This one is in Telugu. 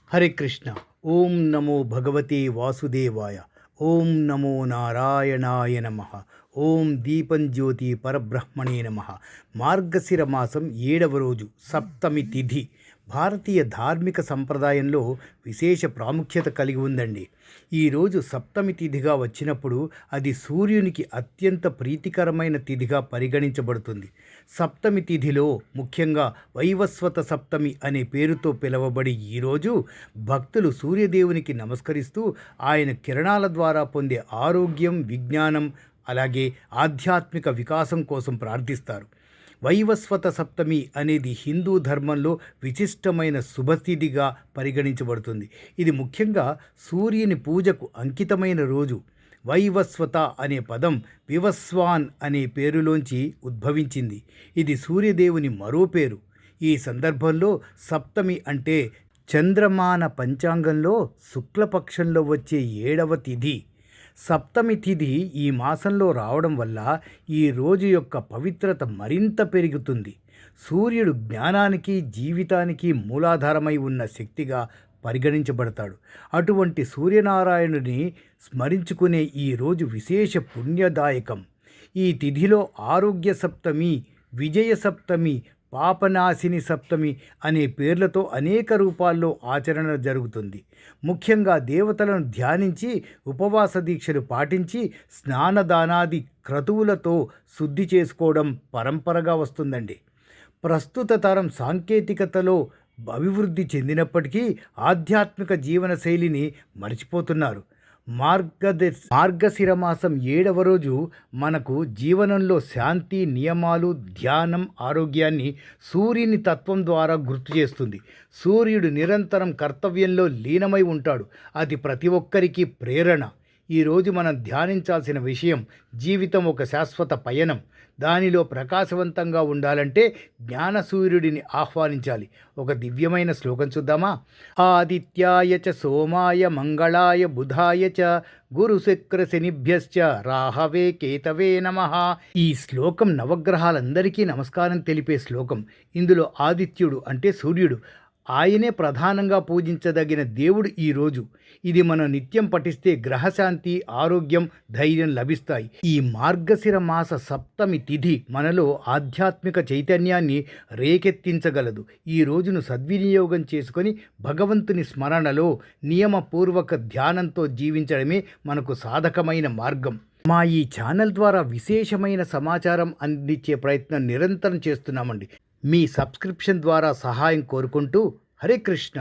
హరే కృష్ణ. ఓం నమో భగవతే వాసుదేవాయ. ఓం నమో నారాయణాయ నమ. ఓం దీపం జ్యోతి పరబ్రహ్మణే నమ. మార్గశిర మాసం 7వ రోజు సప్తమి తిథి భారతీయ ధార్మిక సంప్రదాయంలో విశేష ప్రాముఖ్యత కలిగి ఉందండి. ఈరోజు సప్తమి తిథిగా వచ్చినప్పుడు అది సూర్యునికి అత్యంత ప్రీతికరమైన తిథిగా పరిగణించబడుతుంది. సప్తమి తిథిలో ముఖ్యంగా వైవస్వత సప్తమి అనే పేరుతో పిలువబడి ఈరోజు భక్తులు సూర్యదేవునికి నమస్కరిస్తూ ఆయన కిరణాల ద్వారా పొందే ఆరోగ్యం, విజ్ఞానం, అలాగే ఆధ్యాత్మిక వికాసం కోసం ప్రార్థిస్తారు. వైవస్వత సప్తమి అనేది హిందూ ధర్మంలో విశిష్టమైన శుభతిథిగా పరిగణించబడుతుంది. ఇది ముఖ్యంగా సూర్యుని పూజకు అంకితమైన రోజు. వైవస్వత అనే పదం వివస్వాన్ అనే పేరులోంచి ఉద్భవించింది. ఇది సూర్యదేవుని మరో పేరు. ఈ సందర్భంలో సప్తమి అంటే చంద్రమాన పంచాంగంలో శుక్లపక్షంలో వచ్చే 7వ తిథి. సప్తమి తిథి ఈ మాసంలో రావడం వల్ల ఈ రోజు యొక్క పవిత్రత మరింత పెరుగుతుంది. సూర్యుడు జ్ఞానానికి, జీవితానికి మూలాధారమై ఉన్న శక్తిగా పరిగణించబడతాడు. అటువంటి సూర్యనారాయణుని స్మరించుకునే ఈ రోజు విశేష పుణ్యదాయకం. ఈ తిథిలో ఆరోగ్య సప్తమి, విజయ సప్తమి, పాపనాశిని సప్తమి అనే పేర్లతో అనేక రూపాల్లో ఆచరణ జరుగుతుంది. ముఖ్యంగా దేవతలను ధ్యానించి ఉపవాస దీక్షలు పాటించి స్నానదానాది క్రతువులతో శుద్ధి చేసుకోవడం పరంపరగా వస్తుందండి. ప్రస్తుత తరం సాంకేతికతలో అభివృద్ధి చెందినప్పటికీ ఆధ్యాత్మిక జీవన శైలిని మర్చిపోతున్నారు. మార్గశిర మాసం 7వ రోజు మనకు జీవనంలో శాంతి, నియమాలు, ధ్యానం, ఆరోగ్యాన్ని సూర్యుని తత్వం ద్వారా గుర్తు చేస్తుంది. సూర్యుడు నిరంతరం కర్తవ్యంలో లీనమై ఉంటాడు. అది ప్రతి ఒక్కరికి ప్రేరణ. ఈరోజు మనం ధ్యానించాల్సిన విషయం జీవితం ఒక శాశ్వత పయనం. దానిలో ప్రకాశవంతంగా ఉండాలంటే జ్ఞాన సూర్యుడిని ఆహ్వానించాలి. ఒక దివ్యమైన శ్లోకం చూద్దామా? ఆదిత్యాయ చ సోమాయ మంగళాయ బుధాయ చ గురు శుక్ర శనిభ్యశ్చ రాహవే కేతవే నమః. ఈ శ్లోకం నవగ్రహాలందరికీ నమస్కారం తెలిపే శ్లోకం. ఇందులో ఆదిత్యుడు అంటే సూర్యుడు, ఆయనే ప్రధానంగా పూజించదగిన దేవుడు ఈరోజు. ఇది మనం నిత్యం పఠిస్తే గ్రహశాంతి, ఆరోగ్యం, ధైర్యం లభిస్తాయి. ఈ మార్గశిర మాస సప్తమి తిథి మనలో ఆధ్యాత్మిక చైతన్యాన్ని రేకెత్తించగలదు. ఈ రోజును సద్వినియోగం చేసుకొని భగవంతుని స్మరణలో నియమపూర్వక ధ్యానంతో జీవించడమే మనకు సాధకమైన మార్గం. మా ఈ ఛానల్ ద్వారా విశేషమైన సమాచారం అందించే ప్రయత్నం నిరంతరం చేస్తున్నామండి. మీ సబ్స్క్రిప్షన్ ద్వారా సహాయం కోరుకుంటూ హరే కృష్ణ.